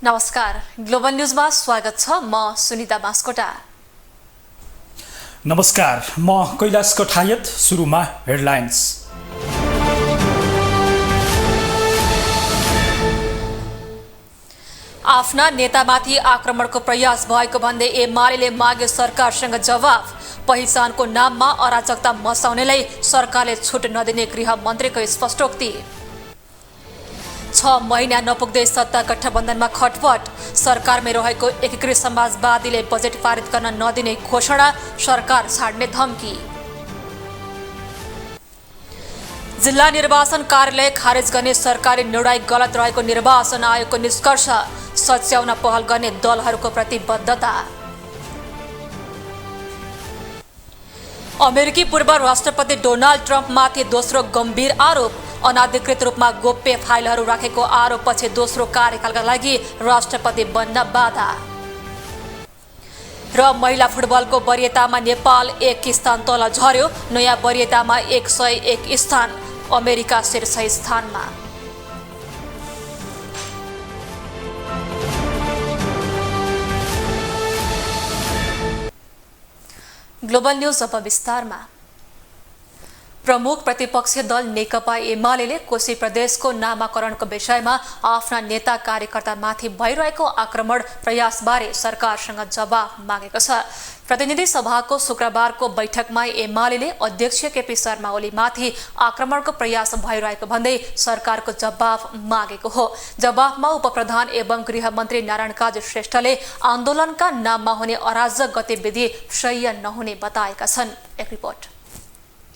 नमस्कार, ग्लोबल न्यूजमा स्वागत छ। म सुनिता बास्कोटा। नमस्कार, म कैलाश कठायत। सुरुमा हेडलाइन्स। आफ्ना नेतामाथि आक्रमणको प्रयास भएको भन्दै एमाले माग्यो सरकारसँग जवाफ। पहिचानको नाममा अराजकता मचाउनेलाई सरकारले छुट नदिने गृहमन्त्रीको स्पष्टोक्ति। 6 महिना नपुग्दै सत्ता गठबन्धनमा खटपट। सरकारमै रहेको एकीकृत समाजवादीले बजेट पारित गर्न नदिने घोषणा, सरकार छाड्ने धम्की। जिल्ला निर्वाचन कार्यालय खारेज गर्ने सरकारी निर्णय गलत रहेको निर्वाचन आयोगको निष्कर्ष, सच्याउन पहल गर्ने दलहरूको प्रतिबद्धता। अमेरिकी पूर्व राष्ट्रपति डोनाल्ड ट्रम्पमाथि दोस्रो गम्भीर आरोप। अनाधिकृत रूपमा गोप्य फाइलहरू राखेको आरोपपछि दोस्रो कार्यकालका लागि राष्ट्रपति बन्न बाधा। र महिला फुटबलको वरियतामा नेपाल 1 स्थान तल झर्यो। नयाँ वरियतामा 101 स्थान, अमेरिका शीर्ष स्थानमा। ग्लोबल न्यूज अब विस्तारमा। प्रमुख प्रतिपक्षीय दल नेकपा एमाले कोशी प्रदेशको नामाकरणको विषयमा आफ्ना नेता कार्यकर्तामाथि भइरहेको आक्रमण प्रयासबारे सरकारसँग जवाफ मागेको छ। प्रतिनिधि सभाको शुक्रबारको बैठकमा एमाले अध्यक्ष केपी शर्मा ओलीमाथि आक्रमणको प्रयास भइरहेको भन्दै सरकारको जवाफ मागेको हो। जवाफमा उपप्रधान एवं गृहमन्त्री नारायण काजी श्रेष्ठले आन्दोलनका नाममा हुने अराजक गतिविधि सह्य नहुने बताएका छन्। एक रिपोर्ट।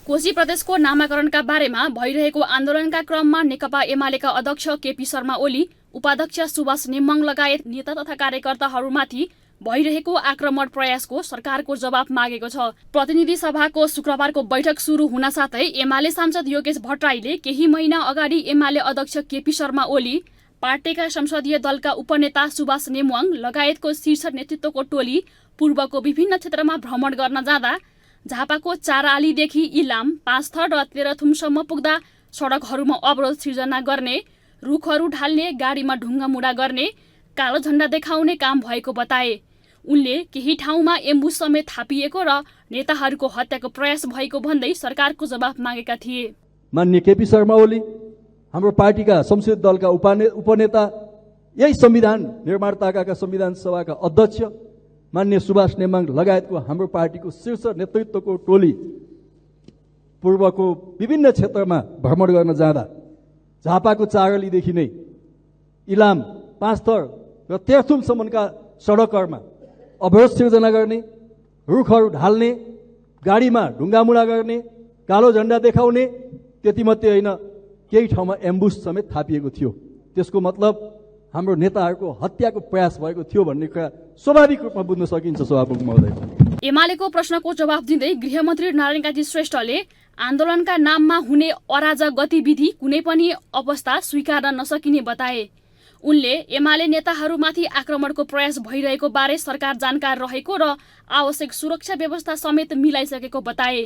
कोशी प्रदेशको नामाकरणका बारेमा भइरहेको आन्दोलनका क्रममा नेकपा एमालेका अध्यक्ष केपी शर्मा ओली, उपाध्यक्ष सुभाष नेम्मङ लगायत नेता तथा कार्यकर्ताहरूमाथि भइरहेको आक्रमण प्रयासको सरकारको जवाफ मागेको छ। प्रतिनिधि सभाको शुक्रबारको बैठक सुरु हुन साथै एमाले सांसद योगेश भट्टराईले केही महिना अगाडि एमाले अध्यक्ष केपी शर्मा ओली, पार्टीका संसदीय दलका उपनेता सुभाष नेम्मङ लगायतको शीर्ष नेतृत्वको टोली पूर्वको विभिन्न क्षेत्रमा भ्रमण गर्न जाँदा झापाको चारालीदेखि इलाम, पाँचथर र तेह्रथुमसम्म पुग्दा सडकहरूमा अवरोध सिर्जना गर्ने, रुखहरू ढाल्ने, गाडीमा ढुङ्गामुढा गर्ने, कालो झण्डा देखाउने काम भएको बताए। उनले केही ठाउँमा एम्बुस समेत थापिएको र नेताहरूको हत्याको प्रयास भएको भन्दै सरकारको जवाफ मागेका थिए। माननीय केपी शर्मा ओली, हाम्रो पार्टीका संसदीय दलका उपनेता, यही संविधान निर्माताका संविधान सभाका अध्यक्ष माननीय सुभाष नेम्मङ लगायतको हाम्रो पार्टीको शीर्ष नेतृत्वको टोली पूर्वको विभिन्न क्षेत्रमा भ्रमण गर्न जाँदा झापाको चारलीदेखि नै इलाम, पाँचथर र तेह्रथुमसम्मका सडकहरूमा अवरोध सिर्जना गर्ने, रुखहरू ढाल्ने, गाडीमा ढुङ्गामुढा गर्ने, कालो झण्डा देखाउने, त्यति मात्रै होइन केही ठाउँमा एम्बुस समेत थापिएको थियो। त्यसको मतलब हाम्रो नेताहरूको हत्याको प्रयास भएको थियो भन्ने कुरा स्वाभाविक रूपमा बुझ्न सकिन्छ। सभामुख महोदय, एमालेको प्रश्नको जवाफ दिँदै गृहमन्त्री नारायण काजी श्रेष्ठले आन्दोलनका नाममा हुने अराजक गतिविधि कुनै पनि अवस्था स्वीकार्न नसकिने बताए। उनले एमाले नेताहरूमाथि आक्रमणको प्रयास भइरहेको बारे सरकार जानकार रहेको र आवश्यक सुरक्षा व्यवस्था समेत मिलाइसकेको बताए।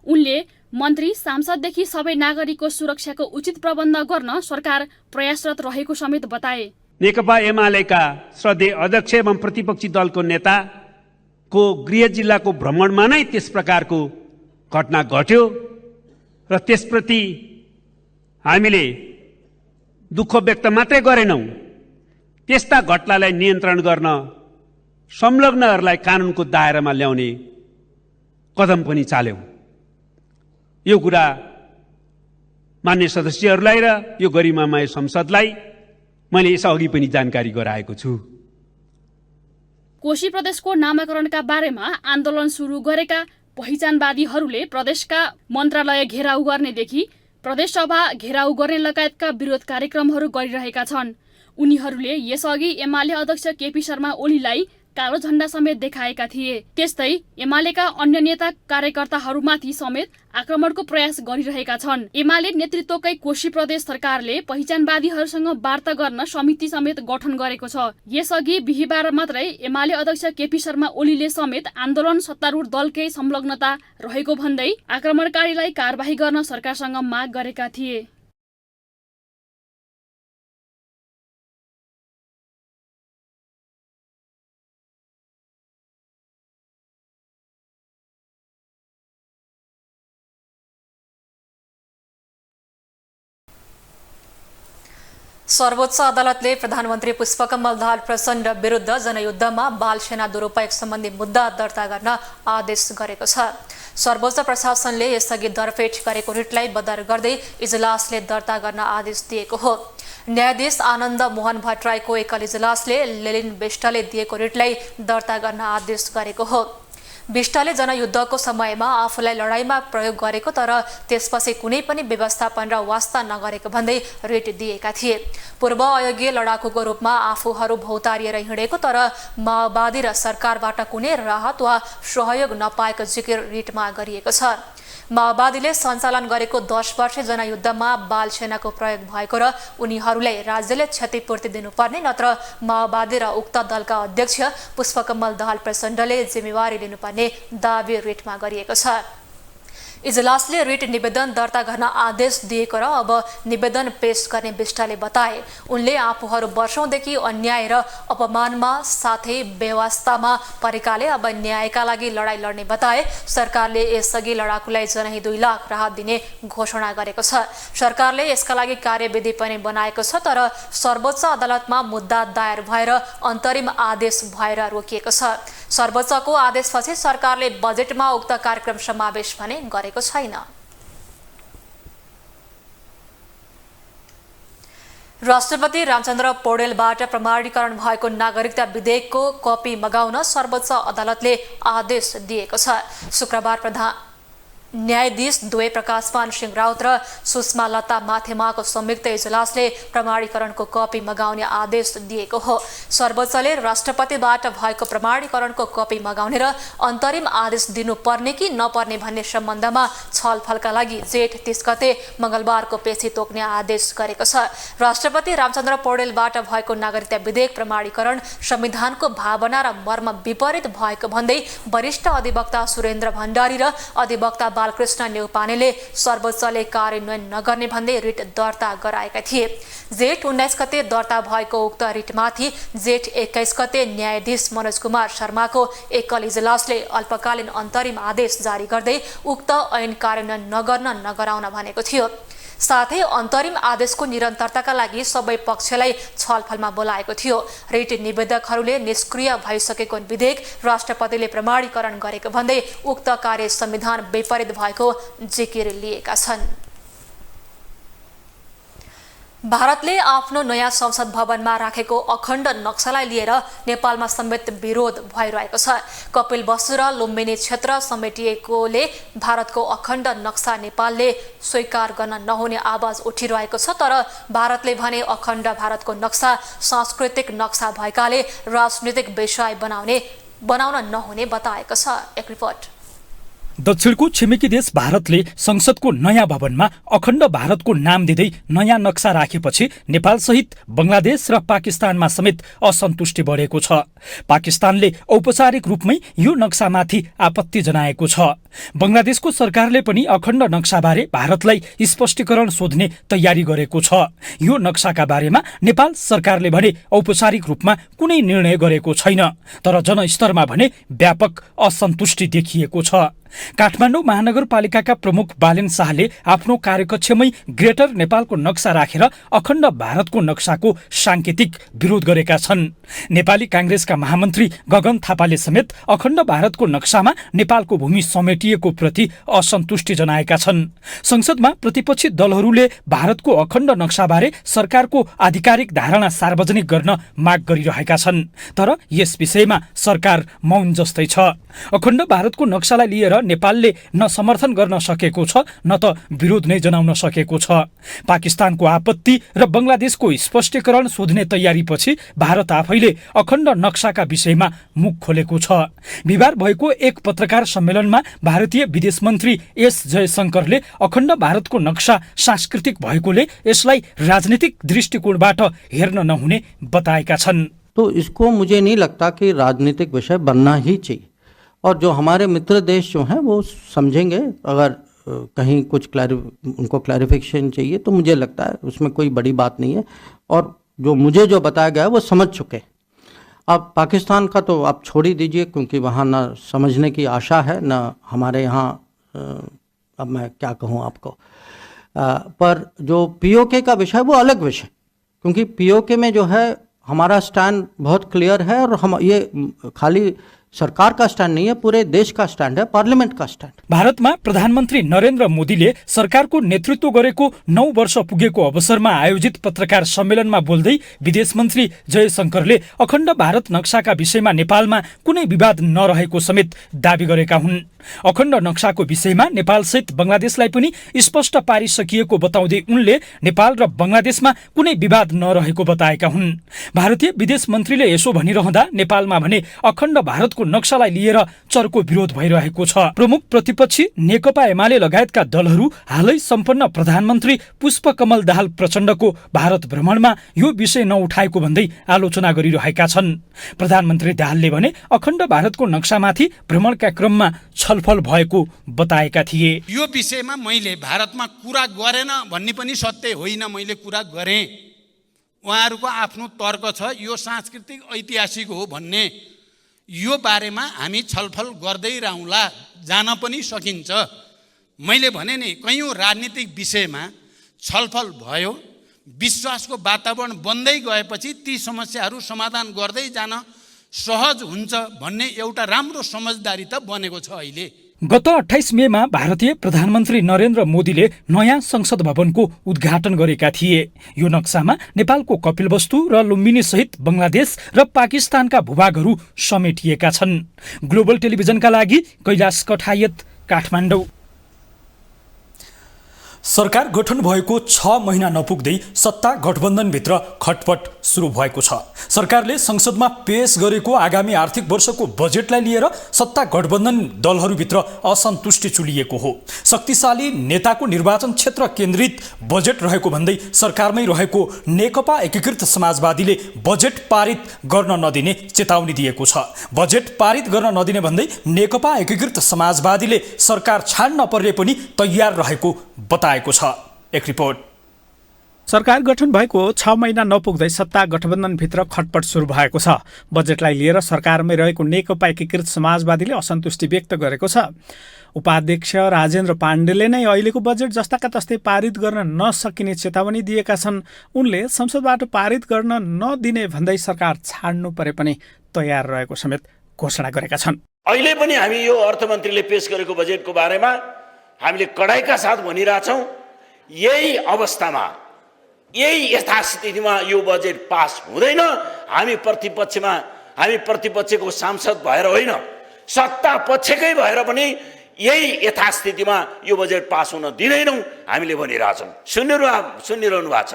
उनले मन्त्री सांसददेखि सबै नागरिकको सुरक्षाको उचित प्रबन्ध गर्न सरकार प्रयासरत रहेको समेत बताए। नेकपा एमालेका श्रद्धेय अध्यक्ष एवं प्रतिपक्षी दलको नेताको गृह जिल्लाको भ्रमणमा नै त्यस प्रकारको घटना घट्यो र त्यसप्रति हामीले दुःख व्यक्त मात्रै गरेनौं, त्यस्ता घटनालाई नियन्त्रण गर्न संलग्नहरूलाई कानुनको दायरामा ल्याउने कदम पनि चाल्यौं। यो कुरा मान्य सदस्यहरूलाई र यो गरिमामय संसदलाई मैले यसअघि पनि जानकारी गराएको छु। कोशी प्रदेशको नामाकरणका बारेमा आन्दोलन सुरु गरेका पहिचानवादीहरूले प्रदेशका मन्त्रालय घेराउ गर्नेदेखि प्रदेशसभा घेराउ गर्ने लगायतका विरोध कार्यक्रमहरू गरिरहेका छन्। उनीहरूले यसअघि एमाले अध्यक्ष केपी शर्मा ओलीलाई कालो झण्डा समेत देखाएका थिए। त्यस्तै एमालेका अन्य नेता कार्यकर्ताहरूमाथि समेत आक्रमणको प्रयास गरिरहेका छन्। एमाले नेतृत्वकै कोशी प्रदेश सरकारले पहिचानवादीहरूसँग वार्ता गर्न समिति समेत गठन गरेको छ। यसअघि बिहीबार मात्रै एमाले अध्यक्ष केपी शर्मा ओलीले समेत आन्दोलन सत्तारूढ दलकै संलग्नता रहेको भन्दै आक्रमणकारीलाई कारबाही गर्न सरकारसँग माग गरेका थिए। सर्वोच्च अदालतले प्रधानमन्त्री पुष्पकमल दाहाल प्रचण्ड विरुद्ध जनयुद्धमा बाल सेना दुरुपयोग सम्बन्धी मुद्दा दर्ता गर्न आदेश गरेको छ। सर्वोच्च प्रशासनले यसअघि दरपेट गरेको रिटलाई बदर गर्दै इजलासले दर्ता गर्न आदेश दिएको हो। न्यायाधीश आनन्द मोहन भट्टराईको एकल इजलासले लेलिन बिष्टले दिएको रिटलाई दर्ता गर्न आदेश गरेको हो। बिष्टले जनयुद्धको समयमा आफूलाई लडाईँमा प्रयोग गरेको तर त्यसपछि कुनै पनि व्यवस्थापन र वास्ता नगरेको भन्दै रिट दिएका थिए। पूर्व अयोग्य लडाकुको रूपमा आफूहरू भौतारिएर हिँडेको तर माओवादी र सरकारबाट कुनै राहत वा सहयोग नपाएको जिकिर रिटमा गरिएको छ। माओवादीले सञ्चालन गरेको 10 वर्षे जनयुद्धमा बाल सेनाको प्रयोग भएको र उनीहरूलाई राज्यले क्षतिपूर्ति दिनुपर्ने नत्र माओवादी र उक्त दलका अध्यक्ष पुष्पकमल दाहाल प्रचण्डले जिम्मेवारी लिनुपर्ने दावी रिटमा गरिएको छ। इजलासले रिट निवेदन दर्ता गर्न आदेश दिएको र अब निवेदन पेश गर्ने बिष्टले बताए उनले आफूहरू वर्षौंदेखि अन्याय र अपमानमा साथै बेवास्तामा परेकाले अब न्यायका लागि लडाईँ लड्ने बताए। सरकारले यसअघि लडाकुलाई जनही 2 लाख राहत दिने घोषणा गरेको छ। सरकारले यसका लागि कार्यविधि पनि बनाएको छ तर सर्वोच्च अदालतमा मुद्दा दायर भएर अन्तरिम आदेश भएर रोकिएको छ। सर्वोच्चको आदेशपछि सरकारले बजेटमा उक्त कार्यक्रम समावेश भने गरेको छैन। राष्ट्रपति रामचन्द्र पौडेलबाट प्रमाणीकरण भएको नागरिकता विधेयकको कपी मगाउन सर्वोच्च अदालतले आदेश दिएको छ। शुक्रबार न्यायाधीश द्वय प्रकाशमान सिंह राउत र सुषमा लता माथेमाको संयुक्त इजलासले प्रमाणीकरणको कपी मगाउने आदेश दिएको हो। सर्वोच्चले राष्ट्रपतिबाट भएको प्रमाणीकरणको कपी मगाउने र अन्तरिम आदेश दिनुपर्ने कि नपर्ने भन्ने सम्बन्धमा छलफलका लागि जेठ 30 गते मंगलबारको पेशी तोक्ने आदेश गरेको छ। राष्ट्रपति रामचन्द्र पौडेलबाट भएको नागरिकता विधेयक प्रमाणीकरण संविधानको भावना र मर्म विपरीत भएको भन्दै वरिष्ठ अधिवक्ता सुरेन्द्र भण्डारी र अधिवक्ता बालकृष्ण न्यौपानेले सर्वोच्चले कार्यान्वयन नगर्ने भन्दै रिट दर्ता गराएका थिए। जेठ 19 गते दर्ता भएको उक्त रिटमाथि जेठ 21 गते न्यायाधीश मनोज कुमार शर्माको एकल इजलासले अल्पकालीन अन्तरिम आदेश जारी गर्दै उक्त ऐन कार्यान्वयन नगर्न नगराउन भनेको थियो। साथै अन्तरिम आदेशको निरन्तरताका लागि सबै पक्षलाई छलफलमा बोलाएको थियो। रिट निवेदकहरूले निष्क्रिय भइसकेको विधेयक राष्ट्रपतिले प्रमाणीकरण गरेको भन्दै उक्त कार्य संविधान विपरीत भएको जिकिर लिएका छन्। भारतले आफ्नो नयाँ संसद भवनमा राखेको अखण्ड नक्सालाई लिएर नेपालमा समेत विरोध भइरहेको छ। कपिलवस्तु र लुम्बिनी क्षेत्र समेटिएकोले भारतको अखण्ड नक्सा नेपालले स्वीकार गर्न नहुने आवाज उठिरहेको छ तर भारतले भने अखण्ड भारतको नक्सा सांस्कृतिक नक्सा भएकाले राजनीतिक विषय बनाउन नहुने बताएको छ। एक रिपोर्ट। दक्षिणको छिमेकी देश भारतले संसदको नयाँ भवनमा अखण्ड भारतको नाम दिँदै नयाँ नक्सा राखेपछि नेपालसहित बंगलादेश र पाकिस्तानमा समेत असन्तुष्टि बढेको छ। पाकिस्तानले औपचारिक रूपमै यो नक्सामाथि आपत्ति जनाएको छ। बंगलादेशको सरकारले पनि अखण्ड नक्साबारे भारतलाई स्पष्टीकरण सोध्ने तयारी गरेको छ। यो नक्साका बारेमा नेपाल सरकारले भने औपचारिक रूपमा कुनै निर्णय गरेको छैन तर जनस्तरमा भने व्यापक असन्तुष्टि देखिएको छ। काठमाडौँ महानगरपालिकाका प्रमुख बालेन शाहले आफ्नो कार्यकक्षमै ग्रेटर नेपालको नक्सा राखेर अखण्ड भारतको नक्साको सांकेतिक विरोध गरेका छन्। नेपाली कांग्रेसका महामन्त्री गगन थापाले समेत अखण्ड भारतको नक्सामा नेपालको भूमि समेटिएको प्रति असन्तुष्टि जनाएका छन्। संसदमा प्रतिपक्षी दलहरूले भारतको अखण्ड नक्साबारे सरकारको आधिकारिक धारणा सार्वजनिक गर्न माग गरिरहेका छन् तर यस विषयमा सरकार मौन जस्तै छ। अखण्ड भारतको नक्सालाई लिएर नेपालले न समर्थन गर्न सकेको छ न त विरोध नै जनाउन सकेको छ। पाकिस्तानको आपत्ति र बंगलादेशको स्पष्टीकरण सोध्ने तयारीपछि भारत आफैले अखण्ड नक्साका विषयमा मुख खोलेको छ। बिहिबार भएको एक पत्रकार सम्मेलनमा भारतीय विदेश मन्त्री एस जयशंकरले अखण्ड भारतको नक्सा सांस्कृतिक भएकोले यसलाई राजनीतिक दृष्टिकोणबाट हेर्न नहुने बताएका छन्। तो इसको मुझे नहीं लगता कि राजनीतिक विषय बनना ही चाहिए और जो हमारे मित्र देश जो हैं वो समझेंगे। अगर कहीं कुछ उनको क्लैरिफिकेशन चाहिए तो मुझे लगता है उसमें कोई बड़ी बात नहीं है और मुझे जो बताया गया है वो समझ चुके। अब पाकिस्तान का तो आप छोड़ ही दीजिए क्योंकि वहाँ ना समझने की आशा है ना हमारे यहाँ। अब मैं क्या कहूँ आपको, पर जो पीओके का विषय वो अलग विषय, क्योंकि पीओके में जो है हमारा स्टैंड बहुत क्लियर है और हम ये खाली सरकार का स्टैंड नहीं है, पूरे देश का स्टैंड है, पार्लियामेंट का स्टैंड। भारतमा प्रधानमन्त्री नरेन्द्र मोदीले सरकारको नेतृत्व गरेको 9 वर्ष पुगेको अवसरमा आयोजित पत्रकार सम्मेलनमा बोल्दै विदेश मन्त्री जयशंकरले अखण्ड भारत नक्साका विषयमा नेपालमा कुनै विवाद नरहेको समेत दावी गरेका हुन्। अखण्ड नक्साको विषयमा नेपालसहित बंगलादेशलाई पनि स्पष्ट पारिसकिएको बताउँदै उनले नेपाल र बंगलादेशमा कुनै विवाद नरहेको बताएका हुन्। भारतीय विदेश मन्त्रीले यसो भनिरहँदा नेपालमा भने अखण्ड भारतको नक्सालाई लिएर चर्को विरोध भइरहेको छ। प्रमुख प्रतिपक्षी नेकपा एमाले लगायतका दलहरू हालै सम्पन्न प्रधानमन्त्री पुष्पकमल दाहाल प्रचण्डको भारत भ्रमणमा यो विषय नउठाएको भन्दै आलोचना गरिरहेका छन्। प्रधानमन्त्री दाहालले भने अखण्ड भारतको नक्सामाथि भ्रमणका क्रममा छलफल भएको बताएका थिए। यो विषयमा मैले भारतमा कुरा गरेन भन्ने पनि सत्य होइन, मैले कुरा गरेँ। उहाँहरूको आफ्नो तर्क छ, यो सांस्कृतिक ऐतिहासिक हो भन्ने। यो बारेमा हामी छलफल गर्दै रहौँला, जान पनि सकिन्छ। मैले भने नि कयौँ राजनीतिक विषयमा छलफल भयो, विश्वासको वातावरण बन्दै गएपछि ती समस्याहरू समाधान गर्दै जान सहज हुन्छ भन्ने एउटा राम्रो समझदारी त बनेको छ अहिले। गत 28 मेमा भारतीय प्रधानमन्त्री नरेन्द्र मोदीले नयाँ संसद भवनको उद्घाटन गरेका थिए। यो नक्सामा नेपालको कपिलवस्तु र लुम्बिनी सहित बंगलादेश र पाकिस्तानका भूभागहरू समेटिएका छन्। ग्लोबल टेलिभिजनका लागि कैलाश कठायत, काठमाडौँ। सरकार गठन भएको 6 महिना नपुग्दै सत्ता गठबन्धनभित्र खटपट सुरु भएको छ। सरकारले संसदमा पेश गरेको आगामी आर्थिक वर्षको बजेटलाई लिएर सत्ता गठबन्धन दलहरूभित्र असन्तुष्टि चुलिएको हो। शक्तिशाली नेताको निर्वाचन क्षेत्र केन्द्रित बजेट रहेको भन्दै सरकारमै रहेको नेकपा एकीकृत समाजवादीले बजेट पारित गर्न नदिने चेतावनी दिएको छ। बजेट पारित गर्न नदिने भन्दै नेकपा एकीकृत समाजवादीले सरकार छाड्न पर्ने पनि तयार रहेको बताएको छ। एक रिपोर्ट। सरकार गठन भएको 6 महिना नपुग्दै सत्ता गठबन्धनभित्र खटपट सुरु भएको छ। बजेटलाई लिएर सरकारमै रहेको नेकपा एकीकृत समाजवादीले असन्तुष्टि व्यक्त गरेको छ। उपाध्यक्ष राजेन्द्र पाण्डेले नै अहिलेको बजेट जस्ताका तस्तै पारित गर्न नसकिने चेतावनी दिएका छन्। उनले संसदबाट पारित गर्न नदिने भन्दै सरकार छाड्नु परे पनि तयार रहेको समेत घोषणा गरेका छन्। अहिले पनि हामी यो अर्थमन्त्रीले पेश गरेको बजेटको बारेमा हामीले कडाइका साथ भनिरहेछौँ। यही अवस्थामा, यही यथास्थितिमा यो बजेट पास हुँदैन। हामी प्रतिपक्षको सांसद भएर होइन, सत्ता पक्षकै भएर पनि यही यथास्थितिमा यो बजेट पास हुन दिँदैनौँ हामीले भनिरहेछौँ। सुनिरहनु भएको छ।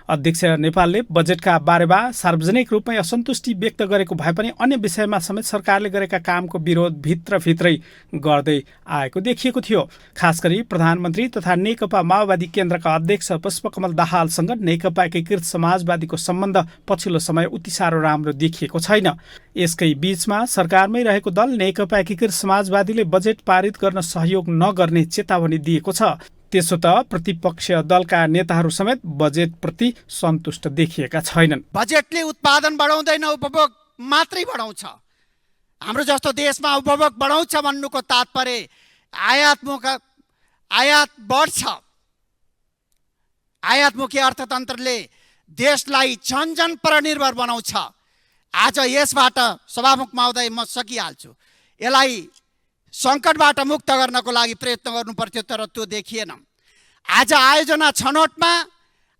अध्यक्ष नेपालले बजेटका बारेमा सार्वजनिक रूपमै असन्तुष्टि व्यक्त गरेको भए पनि अन्य विषयमा समेत सरकारले गरेका कामको विरोध भित्रभित्रै गर्दै आएको देखिएको थियो। खास गरी प्रधानमन्त्री तथा नेकपा माओवादी केन्द्रका अध्यक्ष पुष्पकमल दाहालसँग नेकपा एकीकृत समाजवादीको सम्बन्ध पछिल्लो समय उति साह्रो राम्रो देखिएको छैन। यसकै बीचमा सरकारमै रहेको दल नेकपा एकीकृत समाजवादीले बजेट पारित गर्न सहयोग नगर्ने चेतावनी दिएको छ। त्यसो त प्रतिपक्ष दलका नेताहरू समेत बजेटप्रति सन्तुष्ट देखिएका छैनन्। बजेटले उत्पादन बढाउँदैन, उपभोग मात्रै बढाउँछ। हाम्रो जस्तो देशमा उपभोग बढाउँछ भन्नुको तात्पर्य आयात बढ्छ। आयातमुखी अर्थतन्त्रले देशलाई झन्झन परनिर्भर बनाउँछ। आज यसबाट सभामुख महोदय म सकिहाल्छु, यसलाई सङ्कटबाट मुक्त गर्नको लागि प्रयत्न गर्नु पर्थ्यो, तर त्यो देखिएन। आज आयोजना छनौटमा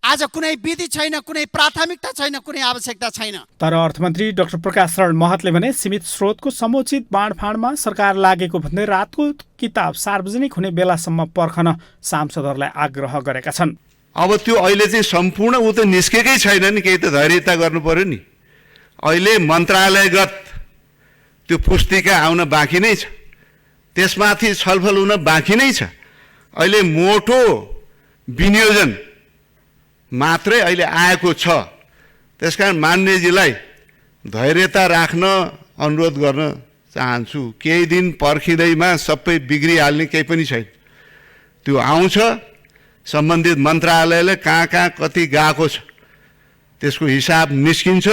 आज कुनै विधि छैन, कुनै प्राथमिकता छैन, कुनै आवश्यकता छैन। तर अर्थमन्त्री डाक्टर प्रकाश शरण महतले भने सीमित स्रोतको समुचित बाँडफाँडमा सरकार लागेको भन्दै रातको किताब सार्वजनिक हुने बेलासम्म पर्खन सांसदहरूलाई आग्रह गरेका छन्। अब त्यो अहिले चाहिँ सम्पूर्ण ऊ त निस्केकै छैन नि, केही त धैर्यता गर्नु पर्यो नि। अहिले मन्त्रालयगत त्यो पुस्तिका आउन बाँकी नै छ, त्यसमाथि छलफल हुन बाँकी नै छ। अहिले मोटो विनियोजन मात्रै अहिले आएको छ। त्यसकारण माननीयजीलाई धैर्यता राख्न अनुरोध गर्न चाहन्छु। केही दिन पर्खिँदैमा सबै बिग्रिहाल्ने केही पनि छैन। त्यो आउँछ, सम्बन्धित मन्त्रालयले कहाँ कहाँ कति गएको छ त्यसको हिसाब निस्किन्छ।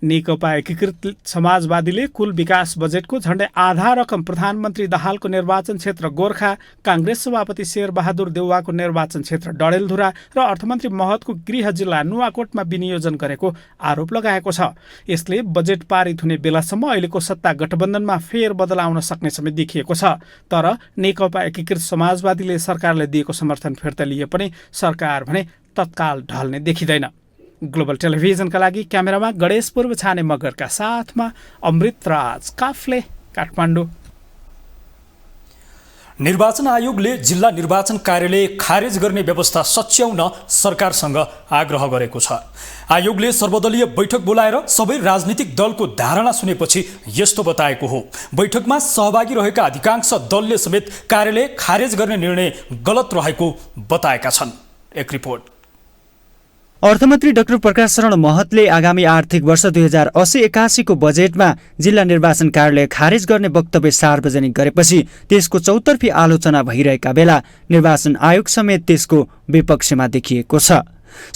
नेकपा एकीकृत समाजवादीले कुल विकास बजेटको झण्डै आधा रकम प्रधानमन्त्री दाहालको निर्वाचन क्षेत्र गोर्खा, काङ्ग्रेस सभापति शेरबहादुर देउवाको निर्वाचन क्षेत्र डडेलधुरा र अर्थमन्त्री महतको गृह जिल्ला नुवाकोटमा विनियोजन गरेको आरोप लगाएको छ। यसले बजेट पारित हुने बेलासम्म अहिलेको सत्ता गठबन्धनमा फेरबदल आउन सक्ने समेत देखिएको छ। तर नेकपा एकीकृत समाजवादीले सरकारले दिएको समर्थन फिर्ता लिए पनि सरकार भने तत्काल ढल्ने देखिँदैन। ग्लोबल टेलिभिजनका लागि क्यामेरामा गणेश पूर्व छाने मगरका साथमा अमृतराज काफ्ले, काठमाडौँ। निर्वाचन आयोगले जिल्ला निर्वाचन कार्यालय खारेज गर्ने व्यवस्था सच्याउन सरकारसँग आग्रह गरेको छ। आयोगले सर्वदलीय बैठक बोलाएर सबै राजनीतिक दलको धारणा सुनेपछि यस्तो बताएको हो। बैठकमा सहभागी रहेका अधिकांश दलले समेत कार्यालय खारेज गर्ने निर्णय गलत रहेको बताएका छन्। एक रिपोर्ट। अर्थमन्त्री डाक्टर प्रकाश शरण महतले आगामी आर्थिक वर्ष 2080-81 को बजेटमा जिल्ला निर्वाचन कार्यालय खारेज गर्ने वक्तव्य सार्वजनिक गरेपछि त्यसको चौतर्फी आलोचना भइरहेका बेला निर्वाचन आयोग समेत त्यसको विपक्षमा देखिएको छ।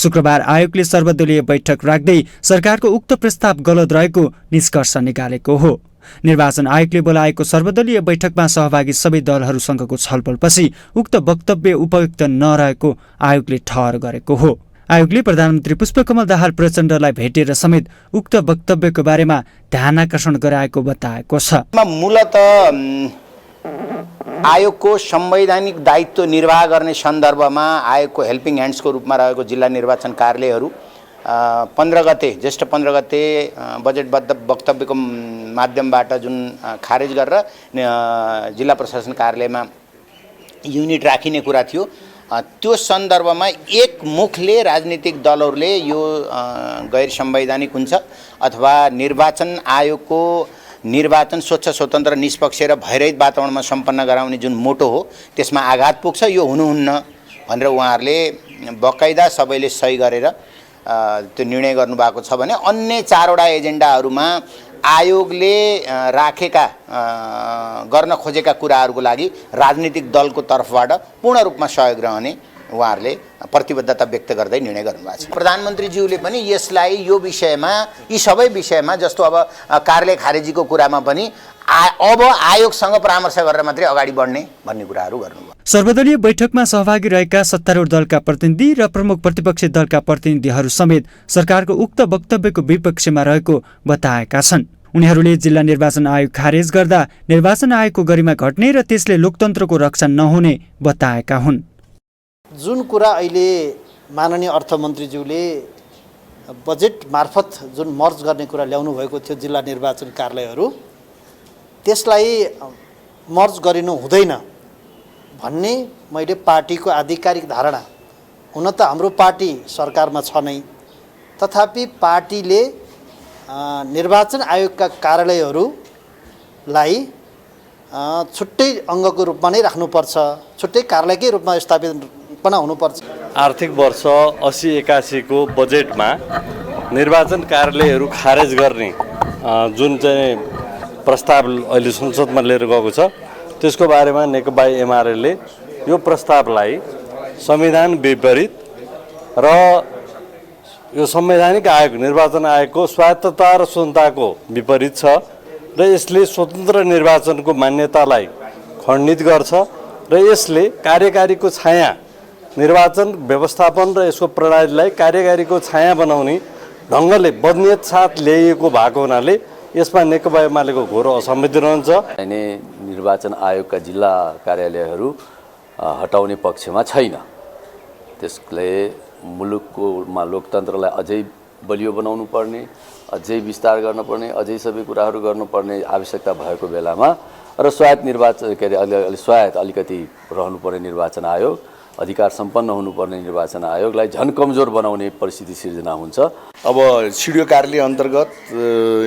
शुक्रबार आयोगले सर्वदलीय बैठक राख्दै सरकारको उक्त प्रस्ताव गलत रहेको निष्कर्ष निकालेको हो। निर्वाचन आयोगले बोलाएको सर्वदलीय बैठकमा सहभागी सबै दलहरूसँगको छलफलपछि उक्त वक्तव्य उपयुक्त नरहेको आयोगले ठहर गरेको हो। आयोगले प्रधानमन्त्री पुष्पकमल दाहाल प्रचण्डलाई भेटेर समेत उक्त वक्तव्यको बारेमा ध्यान आकर्षण गराएको बताएको छ। मूलत आयोगको संवैधानिक दायित्व निर्वाह गर्ने सन्दर्भमा आयोगको हेल्पिङ ह्यान्ड्सको रूपमा रहेको जिल्ला निर्वाचन कार्यालयहरू 15 गते ज्येष्ठ 15 गते बजेटबद्ध वक्तव्यको माध्यमबाट जुन खारेज गरेर जिल्ला प्रशासन कार्यालयमा युनिट राखिने कुरा थियो, त्यो सन्दर्भमा एक मुखले राजनीतिक दलहरूले यो गैर संवैधानिक हुन्छ अथवा निर्वाचन आयोगको निर्वाचन स्वच्छ स्वतन्त्र निष्पक्ष र भयरहित वातावरणमा सम्पन्न गराउने जुन मोटो हो त्यसमा आघात पुग्छ, यो हुनुहुन्न भनेर उहाँहरूले बकाइदा सबैले सही गरेर त्यो निर्णय गर्नुभएको छ भने अन्य 4 वटा एजेन्डाहरूमा आयोगले राखेका गर्न खोजेका कुराहरूको लागि राजनीतिक दलको तर्फबाट पूर्ण रूपमा सहयोग रहने उहाँहरूले प्रतिबद्धता व्यक्त गर्दै निर्णय गर्नुभएको छ। प्रधानमन्त्रीज्यूले पनि यसलाई यो विषयमा यी सबै विषयमा जस्तो अब कार्यालय खारेजीको कुरामा पनि अब आयोगसँग परामर्श गरेर मात्रै अगाडि बढ्ने भन्ने कुराहरू गर्नुभयो। सर्वदलीय बैठकमा सहभागी रहेका सत्तारूढ दलका प्रतिनिधि र प्रमुख प्रतिपक्षी दलका प्रतिनिधिहरू समेत सरकारको उक्त वक्तव्यको विपक्षमा रहेको बताएका छन्। उनीहरूले जिल्ला निर्वाचन आयोग खारेज गर्दा निर्वाचन आयोगको गरिमा घट्ने र त्यसले लोकतन्त्रको रक्षा नहुने बताएका हुन्। जुन कुरा अहिले माननीय अर्थमन्त्रीज्यूले बजेट मार्फत जुन मर्ज गर्ने कुरा ल्याउनु भएको थियो जिल्ला निर्वाचन कार्यालयहरू, त्यसलाई मर्ज गरिनु हुँदैन भन्ने मैले पार्टीको आधिकारिक धारणा, हुन त हाम्रो पार्टी सरकारमा छ नै, तथापि पार्टीले निर्वाचन आयोगका कार्यालयहरूलाई छुट्टै अङ्गको रूपमा नै राख्नुपर्छ, छुट्टै कार्यालयकै रूपमा स्थापना हुनुपर्छ। आर्थिक वर्ष 80-81 को बजेटमा निर्वाचन कार्यालयहरू खारेज गर्ने जुन चाहिँ प्रस्ताव अहिले संसदमा लिएर गएको छ त्यसको बारेमा नेकपा एमाले यो प्रस्तावलाई संविधान विपरीत र यो संवैधानिक आयोग निर्वाचन आयोगको स्वायत्तता र स्वतन्त्रताको विपरीत छ र यसले स्वतन्त्र निर्वाचनको मान्यतालाई खण्डित गर्छ र यसले कार्यकारीको छाया निर्वाचन व्यवस्थापन र यसको प्रणालीलाई कार्यकारीको छाया बनाउने ढङ्गले बदनियत साथ ल्याइएको भएको हुनाले यसमा नेकपा एमालेको घोर असहमति रहन्छ। निर्वाचन आयोगका जिल्ला कार्यालयहरू हटाउने पक्षमा छैन। त्यसले मुलुककोमा लोकतन्त्रलाई अझै बलियो बनाउनु पर्ने, अझै विस्तार गर्न पर्ने, अझै सबै कुराहरू गर्नुपर्ने आवश्यकता भएको बेलामा र स्वायत्त निर्वाचन स्वायत्त अलिकति रहनुपर्ने निर्वाचन आयोग, अधिकार सम्पन्न हुनुपर्ने निर्वाचन आयोगलाई झन कमजोर बनाउने परिस्थिति सिर्जना हुन्छ। अब सिडिओ कार्यालय अन्तर्गत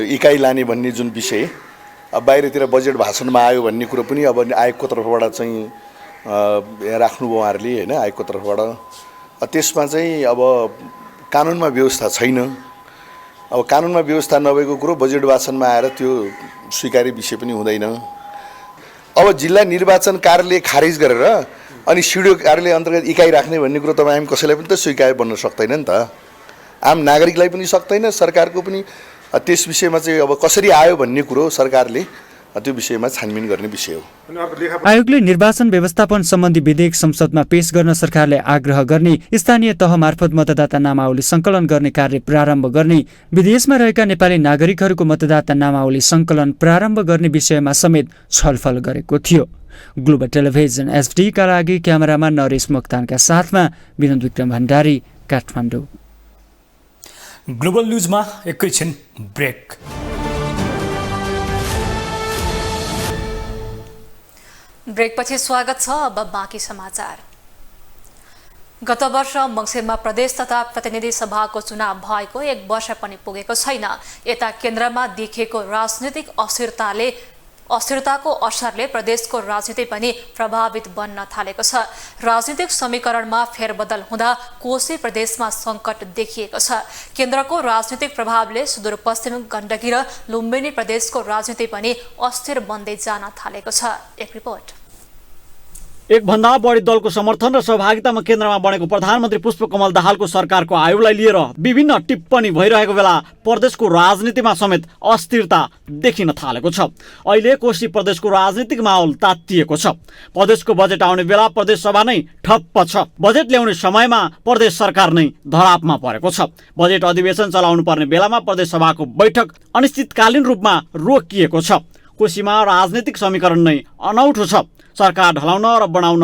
इकाइ लाने भन्ने जुन विषय अब बाहिरतिर बजेट भाषणमा आयो भन्ने कुरो पनि अब आयोगको तर्फबाट चाहिँ राख्नुभयो उहाँहरूले होइन, आयोगको तर्फबाट। त्यसमा चाहिँ अब कानुनमा व्यवस्था छैन। अब कानुनमा व्यवस्था नभएको कुरो बजेट भाषणमा आएर त्यो स्वीकार्य विषय पनि हुँदैन। अब जिल्ला निर्वाचन कार्यालय खारिज गरेर अनि सिडिओ कार्यालय अन्तर्गत इकाइ राख्ने भन्ने कुरो तपाईँ हामी कसैलाई पनि त स्वीकार्य बन्न सक्दैन नि त। आम नागरिकलाई पनि सक्दैन, सरकारको पनि त्यस विषयमा चाहिँ अब कसरी आयो भन्ने कुरो सरकारले त्यो विषयमा छानबिन गर्ने विषय हो। आयोगले निर्वाचन व्यवस्थापन सम्बन्धी विधेयक संसदमा पेश गर्न सरकारले आग्रह गर्ने, स्थानीय तह मार्फत मतदाता नामावली सङ्कलन गर्ने कार्य प्रारम्भ गर्ने, विदेशमा रहेका नेपाली नागरिकहरूको मतदाता नामावली सङ्कलन प्रारम्भ गर्ने विषयमा समेत छलफल गरेको थियो। ग्लोबल टेलिभिजन एसडी का लागि क्यामेरामा नरेश मोक्तानका साथमा विनोद विक्रम भण्डारी, काठमाडौँ। ग्लोबल न्युजमा एकैछिन ब्रेक। ब्रेकपछि स्वागत छ। अब बाँकी समाचार। गत वर्ष मङ्सिरमा प्रदेश तथा प्रतिनिधि सभाको चुनाव भएको 1 वर्ष पनि पुगेको छैन। यता केन्द्रमा देखिएको राजनीतिक अस्थिरताको असरले प्रदेशको राजनीति पनि प्रभावित बन्न थालेको छ। राजनीतिक समीकरणमा फेरबदल हुँदा कोशी प्रदेशमा सङ्कट देखिएको छ। केन्द्रको राजनीतिक प्रभावले सुदूरपश्चिम गण्डकी र लुम्बिनी प्रदेशको राजनीति पनि अस्थिर बन्दै जान थालेको छ। एक रिपोर्ट। एकभन्दा बढी दलको समर्थन र सहभागितामा केन्द्रमा बनेको प्रधानमन्त्री पुष्पकमल दाहालको सरकारको आयोगलाई लिएर विभिन्न टिप्पणी भइरहेको बेला प्रदेशको राजनीतिमा समेत अस्थिरता देखिन थालेको छ। अहिले कोशी प्रदेशको राजनीतिक माहौल तातिएको छ। प्रदेशको बजेट आउने बेला प्रदेश सभा नै ठप्प छ। बजेट ल्याउने समयमा प्रदेश सरकार नै धरापमा परेको छ। बजेट अधिवेशन चलाउनु पर्ने बेलामा प्रदेश सभाको बैठक अनिश्चितकालीन रूपमा रोकिएको छ। कोशीमा राजनीतिक समीकरण नै अनौठो छ। सरकार ढलाउन र बनाउन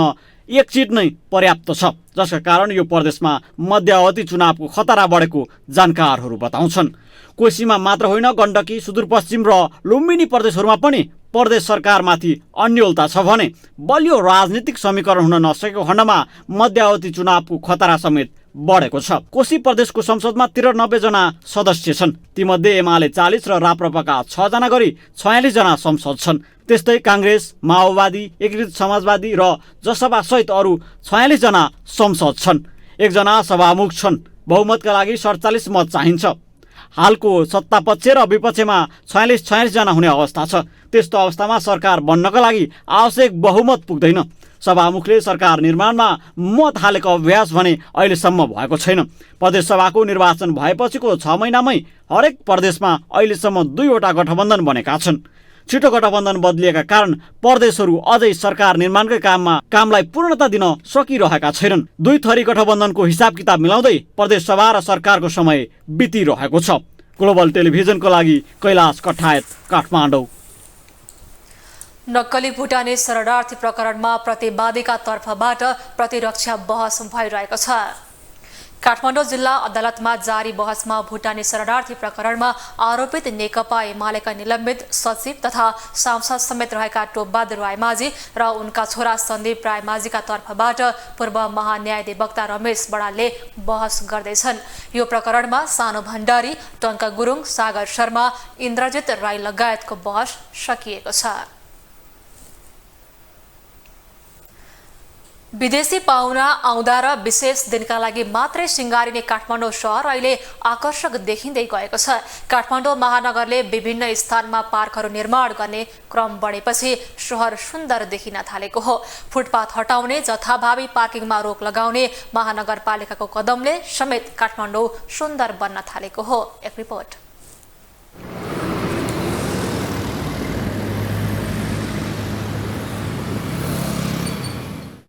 एक सिट नै पर्याप्त छ, जसका कारण यो प्रदेशमा मध्यावधि चुनावको खतरा बढेको जानकारहरू बताउँछन्। कोशीमा मात्र होइन, गण्डकी, सुदूरपश्चिम र लुम्बिनी प्रदेशहरूमा पनि प्रदेश सरकारमाथि अन्योलता छ भने बलियो राजनीतिक समीकरण हुन नसकेको खण्डमा मध्यावधि चुनावको खतरा समेत बढेको छ। कोशी प्रदेशको संसदमा 93 जना सदस्य छन्। तीमध्ये एमाले 40 र राप्रपाका 6 जना गरी 46 जना संसद छन्। त्यस्तै काङ्ग्रेस, माओवादी, एकीकृत समाजवादी र जसपा सहित अरू 46 जना संसद छन्। 1 जना सभामुख छन्। बहुमतका लागि 47 मत चाहिन्छ। हालको सत्तापक्ष र विपक्षमा 46 जना हुने अवस्था छ। त्यस्तो अवस्थामा सरकार बन्नका लागि आवश्यक बहुमत पुग्दैन। सभामुखले सरकार निर्माणमा मत हालेको अभ्यास भने अहिलेसम्म भएको छैन। प्रदेश सभाको निर्वाचन भएपछिको 6 महिनामै हरेक प्रदेशमा अहिलेसम्म 2 वटा गठबन्धन बनेका छन्। छिटो गठबन्धन बदलिएका कारण प्रदेशहरू अझै सरकार निर्माणकै कामलाई पूर्णता दिन सकिरहेका छैनन्। 2 थरी गठबन्धनको हिसाब किताब मिलाउँदै प्रदेश सभा र सरकारको समय बितिरहेको छ। ग्लोबल टेलिभिजनको लागि कैलाश कठायत, काठमाडौँ। नक्कली भुटानी शरणार्थी प्रकरणमा प्रतिवादीका तर्फबाट प्रतिरक्षा बहस भइरहेको छ। काठमाडौँ जिल्ला अदालतमा जारी बहसमा भुटानी शरणार्थी प्रकरणमा आरोपित नेकपा एमालेका निलम्बित सचिव तथा सांसद समेत रहेका टोपबहादुर रायमाझी र उनका छोरा सन्दीप रायमाझीका तर्फबाट पूर्व महान्यायाधिवक्ता रमेश बडालले बहस गर्दैछन्। यो प्रकरणमा सानो भण्डारी, टङ्का गुरुङ, सागर शर्मा, इन्द्रजित राई लगायतको बहस सकिएको छ। विदेशी पाहुना आउँदा र विशेष दिनका लागि मात्रै सिँगारिने काठमाडौँ सहर अहिले आकर्षक देखिँदै गएको छ। काठमाडौँ महानगरले विभिन्न स्थानमा पार्कहरू निर्माण गर्ने क्रम बढेपछि सहर सुन्दर देखिन थालेको हो। फुटपाथ हटाउने, जथाभावी पार्किङमा रोक लगाउने महानगरपालिकाको कदमले समेत काठमाडौँ सुन्दर बन्न थालेको हो। एक रिपोर्ट।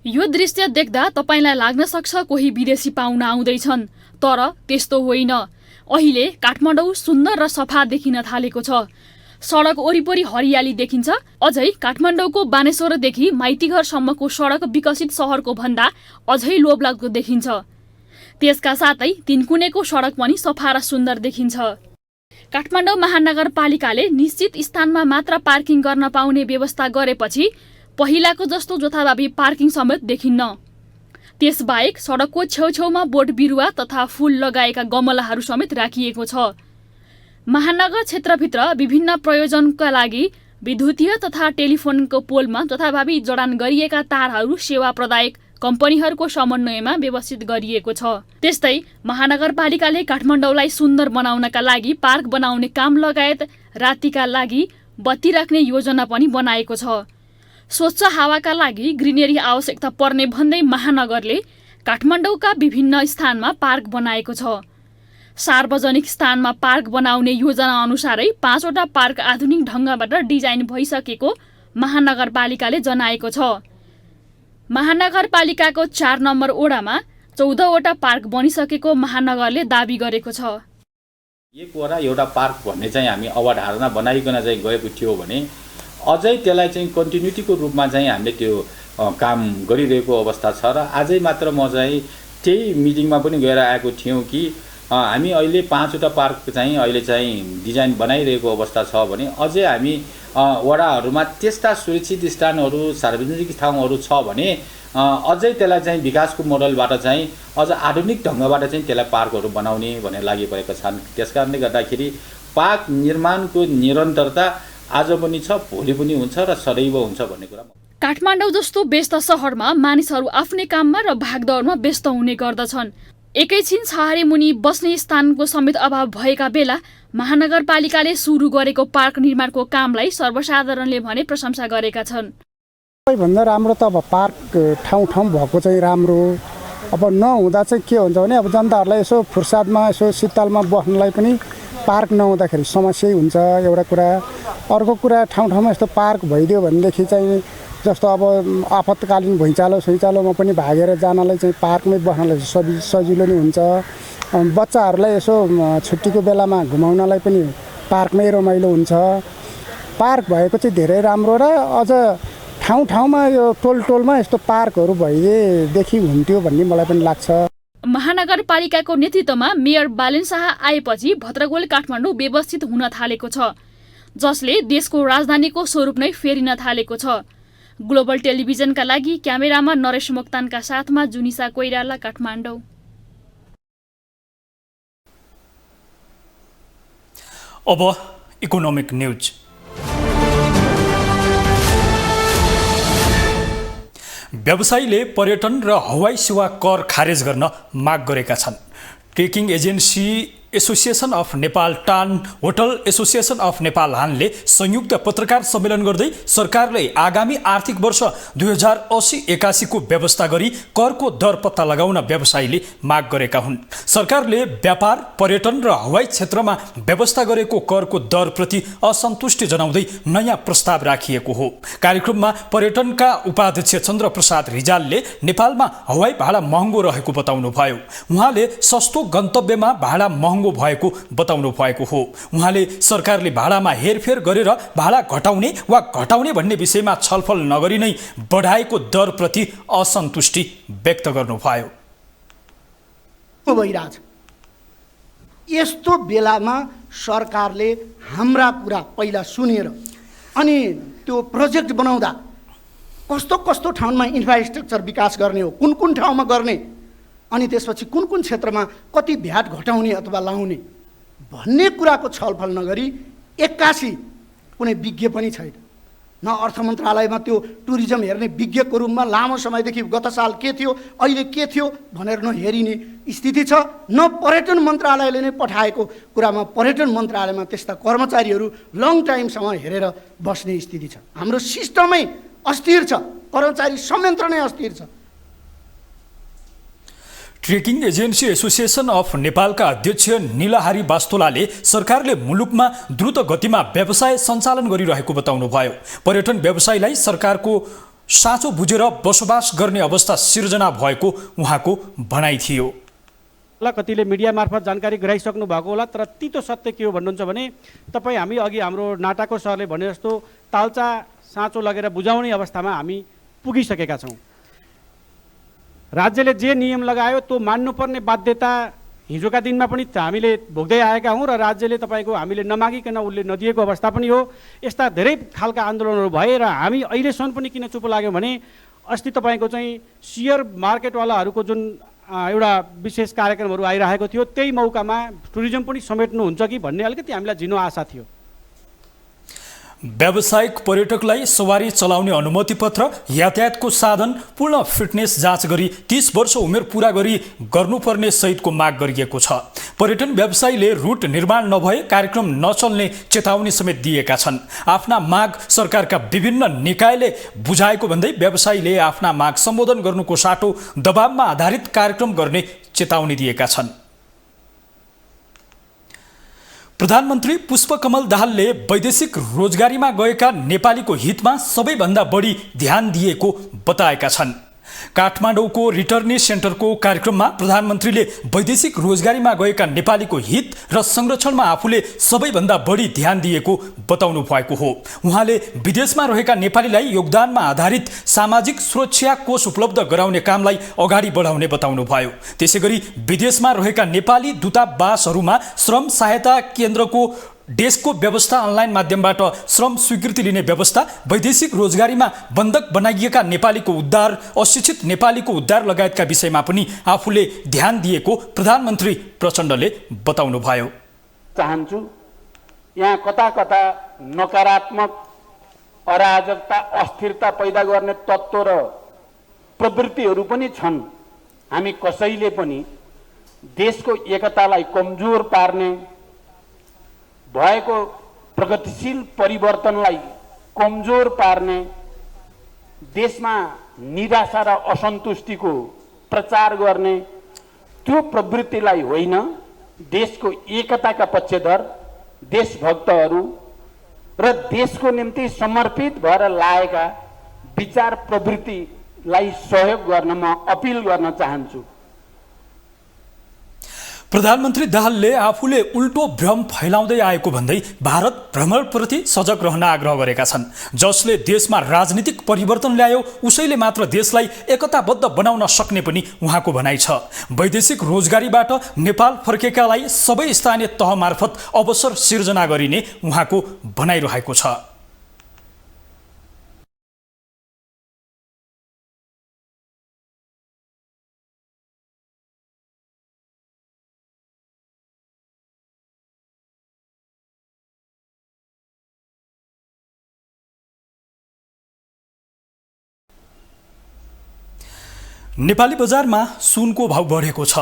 यो दृश्य देख्दा तपाईलाई लाग्न सक्छ कोही विदेशी पाहुना आउँदैछन्, तर त्यस्तो होइन। अहिले काठमाडौँ सुन्दर र सफा देखिन थालेको छ। सडक वरिपरि हरियाली देखिन्छ। अझै काठमाडौँको बानेश्वरदेखि माइतीघरसम्मको सडक विकसित सहरको भन्दा अझै लोभलाग्दो देखिन्छ। त्यसका साथै तिनकुनेको सडक पनि सफा र सुन्दर देखिन्छ। काठमाडौँ महानगरपालिकाले निश्चित स्थानमा मात्र पार्किङ गर्न पाउने व्यवस्था गरेपछि पहिलाको जस्तो जथाभावी पार्किङ समेत देखिन्न। त्यसबाहेक सडकको छेउछेउमा बोट बिरुवा तथा फूल लगाएका गमलाहरू समेत राखिएको छ। महानगर क्षेत्रभित्र विभिन्न प्रयोजनका लागि विद्युतीय तथा टेलिफोनको पोलमा जथाभावी जडान गरिएका तारहरू सेवा प्रदायक कम्पनीहरूको समन्वयमा व्यवस्थित गरिएको छ। त्यस्तै महानगरपालिकाले काठमाडौँलाई सुन्दर बनाउनका लागि पार्क बनाउने काम लगायत रातिका लागि बत्ती राख्ने योजना पनि बनाएको छ। स्वच्छ हावाका लागि ग्रिनेरी आवश्यकता पर्ने भन्दै महानगरले काठमाडौँका विभिन्न स्थानमा पार्क बनाएको छ। सार्वजनिक स्थानमा पार्क बनाउने योजना अनुसारै 5वटा पार्क आधुनिक ढङ्गबाट डिजाइन भइसकेको महानगरपालिकाले जनाएको छ। महानगरपालिकाको 4 नम्बर ओडामा 14वटा पार्क बनिसकेको महानगरले दाबी गरेको छ। एक वटा एउटा पार्क भन्ने चाहिँ हामी अवधारणा बनाइकन चाहिँ गएको थियो भने अझै त्यसलाई चाहिँ कन्टिन्युटीको रूपमा चाहिँ हामीले त्यो काम गरिरहेको अवस्था छ र आजै मात्र म चाहिँ त्यही मिटिङमा पनि गएर आएको थियौँ कि हामी अहिले 5वटा पार्क चाहिँ अहिले चाहिँ डिजाइन बनाइरहेको अवस्था छ भने अझै हामी वडाहरूमा त्यस्ता सुरक्षित स्थानहरू सार्वजनिक ठाउँहरू छ भने अझै त्यसलाई चाहिँ विकासको मोडलबाट चाहिँ अझ आधुनिक ढङ्गबाट चाहिँ त्यसलाई पार्कहरू बनाउने भनेर लागिपरेका छन्। त्यसकारणले गर्दाखेरि पार्क निर्माणको निरन्तरता आज पनि छ, भोलि पनि हुन्छ र सदैव हुन्छ भन्ने कुरा। काठमाडौँ जस्तो व्यस्त सहरमा मानिसहरू आफ्नै काममा र भागदौडमा व्यस्त हुने गर्दछन्। एकैछिन छहारी मुनि बस्ने स्थानको समेत अभाव भएका बेला महानगरपालिकाले सुरु गरेको पार्क निर्माणको कामलाई सर्वसाधारणले भने प्रशंसा गरेका छन्। सबैभन्दा राम्रो त अब पार्क ठाउँ भएको चाहिँ राम्रो। अब नहुँदा चाहिँ के हुन्छ भने अब जनताहरूलाई यसो फुर्सदमा यसो शीतलमा बस्नलाई पनि पार्क नहुँदाखेरि समस्या हुन्छ एउटा कुरा। अर्को कुरा ठाउँमा यस्तो पार्क भइदियो भनेदेखि चाहिँ जस्तो अब आपतकालीन भुइँचालोमा पनि भागेर जानलाई चाहिँ पार्कमै बस्नलाई सजिलो नै हुन्छ। बच्चाहरूलाई यसो छुट्टीको बेलामा घुमाउनलाई पनि पार्कमै रमाइलो हुन्छ। पार्क भएको चाहिँ धेरै राम्रो र अझ ठाउँमा यो टोलमा यस्तो पार्कहरू भइदिएदेखि हुन्थ्यो भन्ने मलाई पनि लाग्छ। महानगरपालिकाको नेतृत्वमा मेयर बालेन शाह आएपछि भद्रगोल काठमाडौँ व्यवस्थित हुन थालेको छ, जसले देशको राजधानीको स्वरूप नै फेरिन थालेको छ। ग्लोबल टेलिभिजनका लागि क्यामेरामा नरेश मोक्तानका साथमा जुनिसा कोइराला, काठमाडौँ। अब इकोनोमिक न्यूज। व्यवसायीले पर्यटन र हवाई सेवा कर खारेज गर्न माग गरेका छन्। Trekking agency association of Nepal टान, होटल एसोसिएसन अफ नेपाल हानले संयुक्त पत्रकार सम्मेलन गर्दै सरकारले आगामी आर्थिक वर्ष 2080-81 को व्यवस्था गरी करको दर पत्ता लगाउन व्यवसायीले माग गरेका हुन्। सरकारले व्यापार, पर्यटन र हवाई क्षेत्रमा व्यवस्था गरेको करको दरप्रति असन्तुष्टि जनाउँदै नयाँ प्रस्ताव राखिएको हो। कार्यक्रममा पर्यटनका उपाध्यक्ष चन्द्र प्रसाद रिजालले नेपालमा हवाई भाडा महँगो रहेको बताउनु भयो। उहाँले सस्तो गन्तव्यमा भाडा महँगो भएको बताउनु भएको हो। उहाँले सरकारले भाडामा हेरफेर गरेर भाडा घटाउने वा घटाउने भन्ने विषयमा छलफल नगरी नै बढाएको दरप्रति असन्तुष्टि व्यक्त गर्नुभयो। यस्तो बेलामा सरकारले हाम्रा कुरा पहिला सुनेर अनि त्यो प्रोजेक्ट बनाउँदा कस्तो ठाउँमा इन्फ्रास्ट्रक्चर विकास गर्ने हो, कुन ठाउँमा गर्ने, अनि त्यसपछि कुन क्षेत्रमा कति भ्याट घटाउने अथवा लाउने भन्ने कुराको छलफल नगरी 81 कुनै विज्ञ पनि छैन। न अर्थ मन्त्रालयमा त्यो टुरिज्म हेर्ने विज्ञको रूपमा लामो समयदेखि गत साल के थियो अहिले के थियो भनेर नहेरिने स्थिति छ। न पर्यटन मन्त्रालयले नै पठाएको कुरामा पर्यटन मन्त्रालयमा त्यस्ता कर्मचारीहरू लङ टाइमसम्म हेरेर बस्ने स्थिति छ। हाम्रो सिस्टमै अस्थिर छ, कर्मचारी संयन्त्र नै अस्थिर छ। ट्रेकिङ एजेन्सी एसोसिएसन अफ नेपालका अध्यक्ष नीलहारी वास्तोलाले सरकारले मुलुकमा द्रुत गतिमा व्यवसाय सञ्चालन गरिरहेको बताउनु भयो। पर्यटन व्यवसायलाई सरकारको साँचो बुझेर बसोबास गर्ने अवस्था सिर्जना भएको उहाँको भनाइ थियो। कतिले मिडिया मार्फत जानकारी गराइसक्नु भएको होला, तर तितो सत्य के हो भन्नुहुन्छ भने तपाईँ हामी अघि हाम्रो नाटाको सरले भने जस्तो तालचा साँचो लगेर बुझाउने अवस्थामा हामी पुगिसकेका छौँ। राज्यले जे नियम लगायो त्यो मान्नुपर्ने बाध्यता हिजोका दिनमा पनि हामीले भोग्दै आएका हौँ र राज्यले तपाईँको हामीले नमागिकन उसले नदिएको अवस्था पनि हो। यस्ता धेरै खालका आन्दोलनहरू भए र हामी अहिलेसम्म पनि किन चुप लाग्यो भने अस्ति तपाईँको चाहिँ सेयर मार्केटवालाहरूको जुन एउटा विशेष कार्यक्रमहरू आइरहेको थियो, त्यही मौकामा टुरिज्म पनि समेट्नुहुन्छ कि भन्ने अलिकति हामीलाई झिनो आशा थियो। व्यावसायिक पर्यटकलाई सवारी चलाउने अनुमति पत्र, यातायातको साधन, पूर्ण फिटनेस जाँच गरी 30 वर्ष उमेर पूरा गरी गर्नुपर्ने सहितको माग गरिएको छ। पर्यटन व्यवसायीले रुट निर्माण नभए कार्यक्रम नचल्ने चेतावनी समेत दिएका छन्। आफ्ना माग सरकारका विभिन्न निकायले बुझाएको भन्दै व्यवसायीले आफ्ना माग सम्बोधन गर्नुको साटो दबावमा आधारित कार्यक्रम गर्ने चेतावनी दिएका छन्। प्रधानमन्त्री पुष्पकमल दाहालले वैदेशिक रोजगारीमा गएका नेपालीको हितमा सबैभन्दा बढी ध्यान दिएको बताएका छन्। काठमाडौँको रिटर्नी सेन्टरको कार्यक्रममा प्रधानमन्त्रीले वैदेशिक रोजगारीमा गएका नेपालीको हित र संरक्षणमा आफूले सबैभन्दा बढी ध्यान दिएको बताउनु भएको हो। उहाँले विदेशमा रहेका नेपालीलाई योगदानमा आधारित सामाजिक सुरक्षा कोष उपलब्ध गराउने कामलाई अगाडि बढाउने बताउनुभयो। त्यसैगरी विदेशमा रहेका नेपाली दूतावासहरूमा श्रम सहायता केन्द्रको डेस्कको व्यवस्था, अनलाइन माध्यमबाट श्रम स्वीकृति लिने व्यवस्था, वैदेशिक रोजगारीमा बन्धक बनाइएका नेपालीको उद्धार, अशिक्षित नेपालीको उद्धार लगायतका विषयमा पनि आफूले ध्यान दिएको प्रधानमन्त्री प्रचण्डले बताउनुभयो। चाहन्छु यहाँ कता कता नकारात्मक अराजकता, अस्थिरता पैदा गर्ने तत्त्व र प्रवृत्तिहरू पनि छन्। हामी कसैले पनि देशको एकतालाई कमजोर पार्ने, भएको प्रगतिशील परिवर्तनलाई कमजोर पार्ने, देशमा निराशा र असन्तुष्टिको प्रचार गर्ने त्यो प्रवृत्तिलाई होइन, देशको एकताका पक्षधर देशभक्तहरू र देशको निम्ति समर्पित भएर लागेका विचार प्रवृत्तिलाई सहयोग गर्न म अपिल गर्न चाहन्छु। प्रधानमन्त्री दाहालले आफूले उल्टो भ्रम फैलाउँदै आएको भन्दै भारत भ्रमणप्रति सजग रहन आग्रह गरेका छन्। जसले देशमा राजनीतिक परिवर्तन ल्यायो उसैले मात्र देशलाई एकताबद्ध बनाउन सक्ने पनि उहाँको भनाइ छ। वैदेशिक रोजगारीबाट नेपाल फर्केकालाई सबै स्थानीय तह मार्फत अवसर सिर्जना गरिने उहाँको भनाइरहेको छ। नेपाली बजारमा सुनको भाव बढेको छ।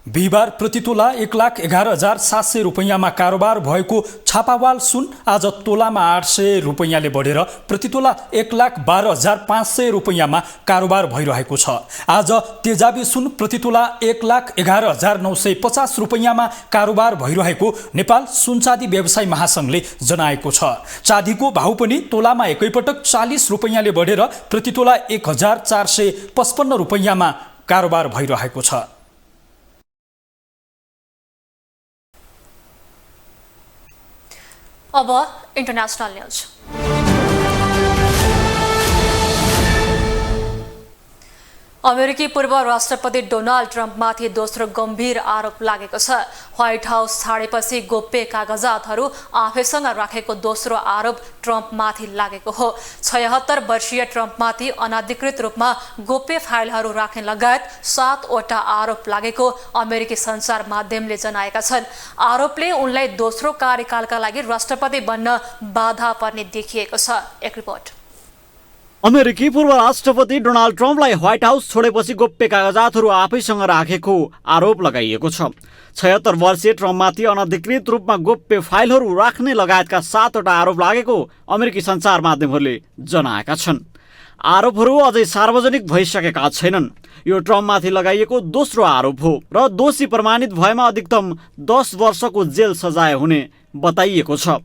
बिहिबार प्रतितोला 1,11,700 रुपैयाँमा कारोबार भएको छापावाल सुन आज तोलामा 800 रुपैयाँले बढेर प्रतितोला 1,12,500 रुपैयाँमा कारोबार भइरहेको छ। आज तेजाबी सुन प्रतितोला 1,11,950 रुपैयाँमा कारोबार भइरहेको नेपाल सुनचाँदी व्यवसायी महासंघले जनाएको छ। चाँदीको भाउ पनि तोलामा एकैपटक 40 रुपैयाँले बढेर प्रतितोला 1,455 रुपैयाँमा कारोबार भइरहेको छ। अब इन्टरनेशनल न्यूज। अमेरिकी पूर्व राष्ट्रपति डोनाल्ड ट्रम्पमाथि दोस्रो गम्भीर आरोप लागेको छ। व्हाइट हाउस छाडेपछि गोप्य कागजातहरू आफैसँग राखेको दोस्रो आरोप ट्रम्पमाथि लागेको हो। 76 वर्षीय ट्रम्पमाथि अनाधिकृत रूपमा गोप्य फाइलहरू राख्ने लगायत 7 वटा आरोप लागेको अमेरिकी सञ्चार माध्यमले जनाएका छन्। आरोपले उनलाई दोस्रो कार्यकालका लागि राष्ट्रपति बन्न बाधा पर्ने देखिएको छ। एक रिपोर्ट। अमेरिकी पूर्व राष्ट्रपति डोनाल्ड ट्रम्पलाई व्हाइट हाउस छोडेपछि गोप्य कागजातहरू आफैसँग राखेको आरोप लगाइएको छ। 76 वर्षीय ट्रम्पमाथि अनधिकृत रूपमा गोप्य फाइलहरू राख्ने लगायतका 7 वटा आरोप लागेको अमेरिकी सञ्चार माध्यमहरूले जनाएका छन्। आरोपहरू अझै सार्वजनिक भइसकेका छैनन्। यो ट्रम्पमाथि लगाइएको दोस्रो आरोप हो र दोषी प्रमाणित भएमा अधिकतम 10 वर्षको जेल सजाय हुने बताइएको छ।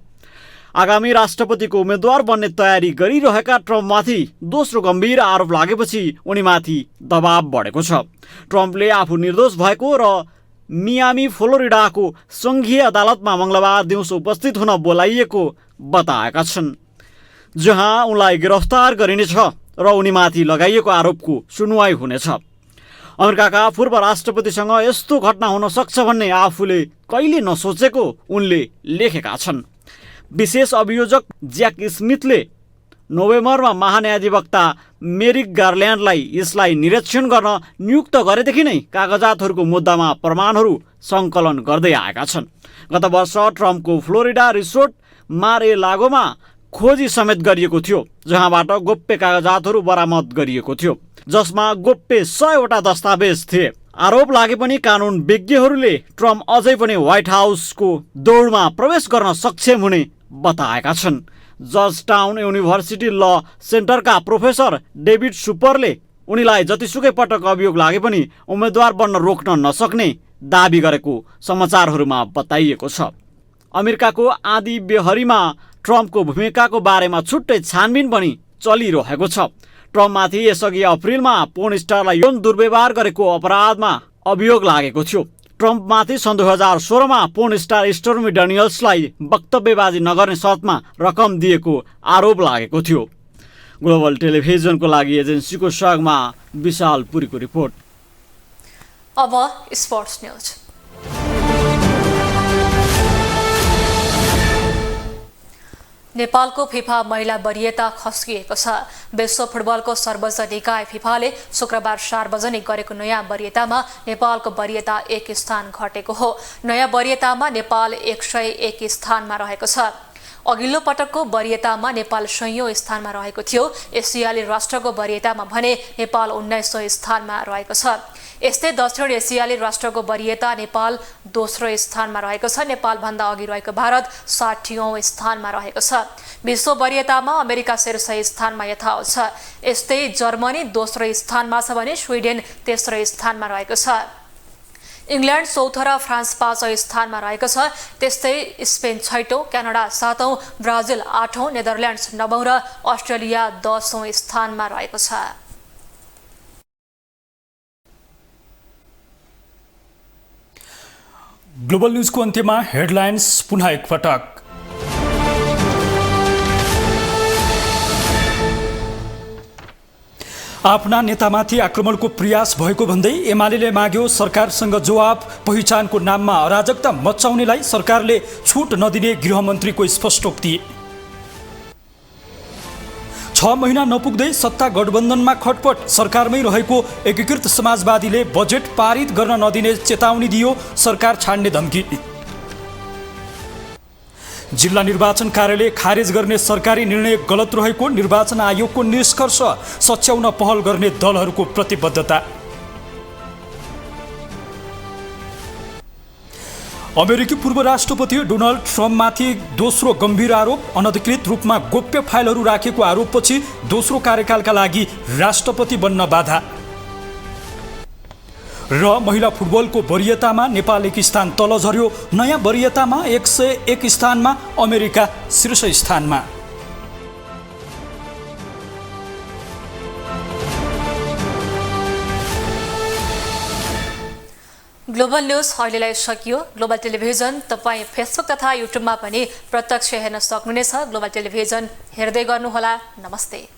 आगामी राष्ट्रपतिको उम्मेद्वार बन्ने तयारी गरिरहेका ट्रम्पमाथि दोस्रो गम्भीर आरोप लागेपछि उनीमाथि दबाव बढेको छ। ट्रम्पले आफू निर्दोष भएको र मियामी फ्लोरिडाको सङ्घीय अदालतमा मङ्गलबार दिउँसो उपस्थित हुन बोलाइएको बताएका छन्, जहाँ उनलाई गिरफ्तार गरिनेछ र उनीमाथि लगाइएको आरोपको सुनवाई हुनेछ। अमेरिकाका पूर्व राष्ट्रपतिसँग यस्तो घटना हुन सक्छ भन्ने आफूले कहिले नसोचेको उनले लेखेका छन्। विशेष अभियोजक ज्याक स्मिथले नोभेम्बरमा महान्यायाधिवक्ता मेरिक गार्ल्यान्डलाई यसलाई निरीक्षण गर्न नियुक्त गरेदेखि नै कागजातहरूको मुद्दामा प्रमाणहरू सङ्कलन गर्दै आएका छन्। गत वर्ष ट्रम्पको फ्लोरिडा रिसोर्ट मार-ए-लागोमा खोजी समेत गरिएको थियो, जहाँबाट गोप्य कागजातहरू बरामद गरिएको थियो, जसमा गोप्य 100 वटा दस्तावेज थिए। आरोप लागे पनि कानुन विज्ञहरूले ट्रम्प अझै पनि व्हाइट हाउसको दौडमा प्रवेश गर्न सक्षम हुने बताएका छन्। जर्जटाउन युनिभर्सिटी ल सेन्टरका प्रोफेसर डेभिड सुपरले उनीलाई जतिसुकै पटक अभियोग लागे पनि उम्मेद्वार बन्न रोक्न नसक्ने दाबी गरेको समाचारहरूमा बताइएको छ। अमेरिकाको आँधी बेहरीमा ट्रम्पको भूमिकाको बारेमा छुट्टै छानबिन पनि चलिरहेको छ। ट्रम्पमाथि यसअघि अप्रिलमा पोर्न स्टारलाई यौन दुर्व्यवहार गरेको अपराधमा अभियोग लागेको थियो। ट्रम्पमाथि सन् 2016मा पोर्न स्टार स्टोर्मी डेनियल्सलाई वक्तव्यबाजी नगर्ने शर्तमा रकम दिएको आरोप लागेको थियो। ग्लोबल टेलिभिजनको लागि एजेन्सीको सहयोगमा विशाल पुरीको रिपोर्ट। अब स्पोर्ट्स न्यूज। नेपालको फिफा महिला वरियता खस्किएको छ। विश्व फुटबलको सर्वोच्च निकाय फिफाले शुक्रबार सार्वजनिक गरेको नयाँ वरियतामा नेपालको वरियता 1 स्थान घटेको हो। नयाँ वरियतामा नेपाल 101 स्थानमा रहेको छ। अघिल्लो पटकको वरियतामा नेपाल 100औं स्थानमा रहेको थियो। एसियाली राष्ट्रको वरियतामा भने नेपाल 1900 स्थानमा रहेको छ। यस्तै दक्षिण एसियाली राष्ट्रको वरियता नेपाल दोस्रो स्थानमा रहेको छ। नेपालभन्दा अघि रहेको भारत 60औं स्थानमा रहेको छ। विश्व वरियतामा अमेरिका शीर्ष स्थानमा यथावत छ। यस्तै जर्मनी दोस्रो स्थानमा छ भने स्विडेन तेस्रो स्थानमा रहेको छ। इङ्ल्यान्ड चौथो र फ्रान्स 5औं स्थानमा रहेको छ। त्यस्तै स्पेन 6औं, क्यानाडा 7औं, ब्राजिल 8औं, नेदरल्यान्ड्स 9औं र अस्ट्रेलिया 10औं स्थानमा रहेको छ। ग्लोबल न्यूजको अन्त्यमा हेडलाइन्स पुनः एकपटक। आफ्ना नेतामाथि आक्रमणको प्रयास भएको भन्दै एमाले माग्यो सरकारसँग जवाब। पहिचानको नाममा अराजकता मचाउनेलाई सरकारले छुट नदिने गृहमन्त्रीको स्पष्टोक्ति। 6 महिना नपुग्दै सत्ता गठबन्धनमा खटपट। सरकारमै रहेको एकीकृत समाजवादीले बजेट पारित गर्न नदिने चेतावनी दियो। सरकार छाड्ने धम्की। जिल्ला निर्वाचन कार्यालय खारेज गर्ने सरकारी निर्णय गलत रहेको निर्वाचन आयोगको निष्कर्ष। सच्याउन पहल गर्ने दलहरूको प्रतिबद्धता। अमेरिकी पूर्व राष्ट्रपति डोनाल्ड ट्रम्पमाथि दोस्रो गम्भीर आरोप। अनधिकृत रूपमा गोप्य फाइलहरू राखेको आरोपपछि दोस्रो कार्यकालका लागि राष्ट्रपति बन्न बाधा। र महिला फुटबलको वरियतामा नेपाल 1 स्थान तल झर्यो। नयाँ वरियतामा 101 स्थानमा अमेरिका शीर्ष स्थानमा। ग्लोबल न्यूज अहिलेलाई सकियो। ग्लोबल टेलिभिजन तपाईँ फेसबुक तथा युट्युबमा पनि प्रत्यक्ष हेर्न सक्नुहुनेछ। ग्लोबल टेलिभिजन हेर्दै गर्नुहोला। नमस्ते।